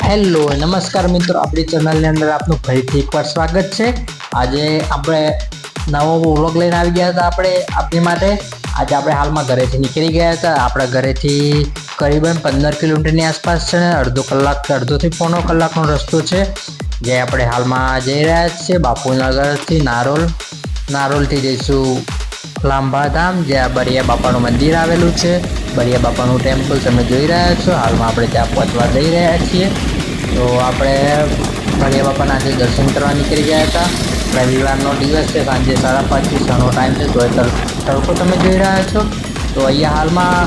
Hello નમસ્કાર મિત્રો, આપણી ચેનલની અંદર આપનું ફરીથી એકવાર સ્વાગત છે। આજે આપણે નવો વ્લોગ લઈને આવી ગયા હતા આપણી માટે। આજે આપણે હાલમાં ઘરેથી નીકળી ગયા હતા। આપણા ઘરેથી કરીબન 15 કિલોમીટરની આસપાસ છે, અડધોથી પોણો કલાકનો રસ્તો છે, જે આપણે હાલમાં જઈ રહ્યા છીએ બાપુનગરથી નારોલથી જઈશું લાંબા ધામ, જ્યાં બરિયા બાપાનું મંદિર આવેલું છે। બરિયા બાપાનું ટેમ્પલ તમે જોઈ રહ્યા છો। હાલમાં આપણે ત્યાં પહોંચવા જઈ રહ્યા છીએ। તો આપણે બરિયા બાપાના આજે દર્શન કરવા નીકળી ગયા હતા। રવિવારનો દિવસ છે, સાંજે 5:30 નો ટાઈમ છે, તો તડકો તમે જોઈ રહ્યા છો। તો અહીંયા હાલમાં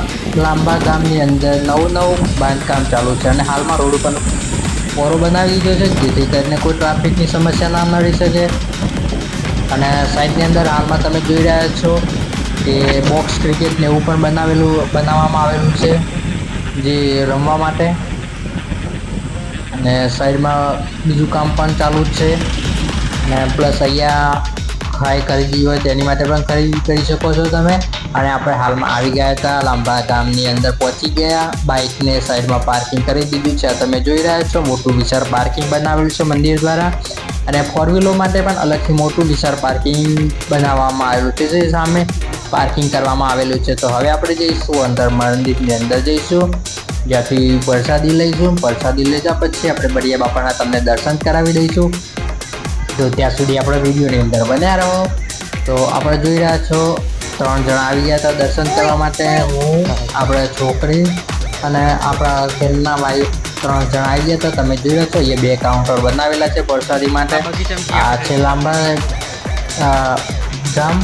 લાંબા ગામની અંદર નવું બાંધકામ ચાલુ છે અને હાલમાં રોડ ઉપર પોરો બનાવી દીધો છે, જેથી કરીને કોઈ ટ્રાફિકની સમસ્યા ના નડી શકે। અને સાઈડની અંદર હાલમાં તમે જોઈ રહ્યા છો કે બોક્સ ક્રિકેટ ને એવું પણ બનાવવામાં આવેલું છે, જે રમવા માટે। અને સાઈડમાં બીજું કામ પણ ચાલુ જ છે, અને પ્લસ અહીંયા ખાઈ ખરીદી હોય તેની માટે પણ ખરીદી કરી શકો છો તમે। અને આપણે હાલમાં આવી ગયા હતા લાંબા ગામની અંદર પહોંચી ગયા। બાઇકને સાઈડમાં પાર્કિંગ કરી દીધું છે, તમે જોઈ રહ્યા છો મોટું વિશાળ પાર્કિંગ બનાવેલું છે મંદિર દ્વારા। અને 4 વ્હીલો માટે પણ અલગથી મોટું વિશાળ પાર્કિંગ બનાવવામાં આવેલું છે, જે સામે પાર્કિંગ કરવામાં આવેલું છે। તો હવે આપણે જઈશું અંદર મંદિરની અંદર જઈશું, જ્યાંથી પ્રસાદી લઈશું। પ્રસાદી લીધા પછી આપણે બરિયા બાપાના તમને દર્શન કરાવી દઈશું। તો ત્યાં સુધી આપણે વિડીયોની અંદર બન્યા રહો। તો આપણે જોઈ રહ્યા છો 3 જણા આવી ગયા હતા દર્શન કરવા માટે, હું, આપણે છોકરી અને આપણા ઘરના ભાઈ 3 જણા આવી ગયા હતા। તમે જોઈ રહ્યા છો અહીંયા 2 કાઉન્ટર બનાવેલા છે પ્રસાદી માટે। આ છે લાંબા ગામ,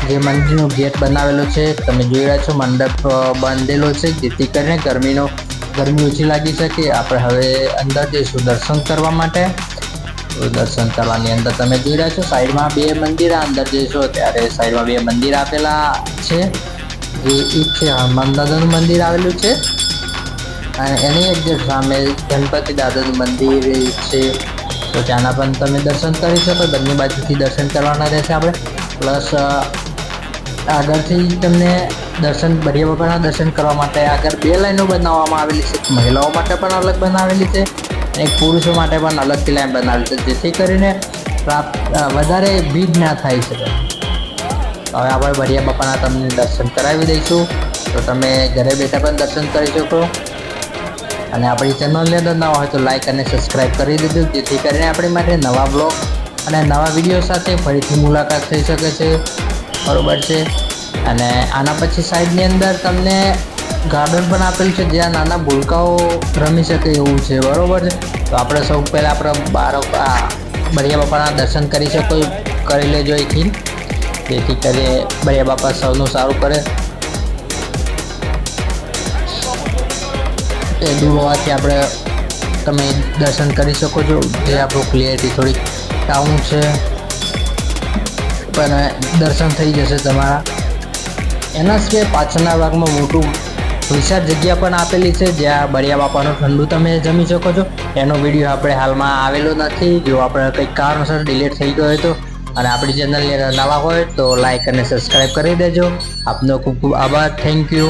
જે મંદિરનો ગેટ બનાવેલો છે, તમે જોઈ રહ્યા છો મંડપ બાંધેલો છે, જેથી કરીને ગરમી ઓછી લાગી શકે। આપણે હવે અંદર જઈશું દર્શન કરવા માટે। તો દર્શન કરવાની અંદર તમે જોઈ રહ્યા છો સાઈડમાં 2 મંદિર, અંદર જઈશો ત્યારે સાઈડમાં 2 મંદિર આપેલા છે, જે એક છે હનુમાન દાદાનું મંદિર આવેલું છે, અને એની એક્ઝેક્ટ સામે ગણપતિ દાદાનું મંદિર છે। તો ત્યાંના પણ તમે દર્શન કરી શકો, બંને બાજુથી દર્શન કરવાના રહેશે આપણે। પ્લસ આગળથી તમને બરિયા બાપાના દર્શન કરવા માટે આગળ 2 લાઈનો બનાવવામાં આવેલી છે, મહિલાઓ માટે પણ અલગ બનાવેલી છે, એક પુરુષો માટે પણ અલગથી લાઈન બનાવેલી છે, જેથી કરીને વધારે ભીડ ના થાય છે। હવે આપણે બરિયા બાપાના તમને દર્શન કરાવી દઈશું, તો તમે ઘરે બેઠા પણ દર્શન કરી શકો। અને આપણી ચેનલની અંદર નવા હોય તો લાઈક અને સબસ્ક્રાઈબ કરી દીધું, જેથી કરીને આપણી માટે નવા બ્લોગ અને નવા વિડીયો સાથે ફરીથી મુલાકાત થઈ શકે છે, બરોબર છે। અને આના પછી સાઈડની અંદર તમને ગાર્ડન પણ આપેલું છે, જ્યાં નાના ભૂલકાઓ રમી શકે એવું છે, બરોબર છે। તો આપણે સૌ પહેલાં આપણે બરિયા બાપાના દર્શન કરી લેજો અહીંથી, જેથી કરીને બરિયા બાપા સૌનું સારું કરે। એ દૂર હોવાથી તમે દર્શન કરી શકો છો, જે આપણું ક્લિયરિટી થોડીક ડાઉન છે, પણ દર્શન થઈ જશે તમારા। એના સિવાય પાછળના ભાગમાં મોટું વિશાળ જગ્યા પણ આપેલી છે, જ્યાં બરિયા બાપાનું ઠંડુ તમે જમી શકો છો। એનો વિડીયો આપણે હાલમાં આવેલો નથી, જો આપણે કંઈક કારણસર ડિલીટ થઈ ગયો હોય તો। અને આપણી ચેનલની નવા હોય તો લાઈક અને સબસ્ક્રાઈબ કરી દેજો। આપનો ખૂબ ખૂબ આભાર, થેન્ક યુ।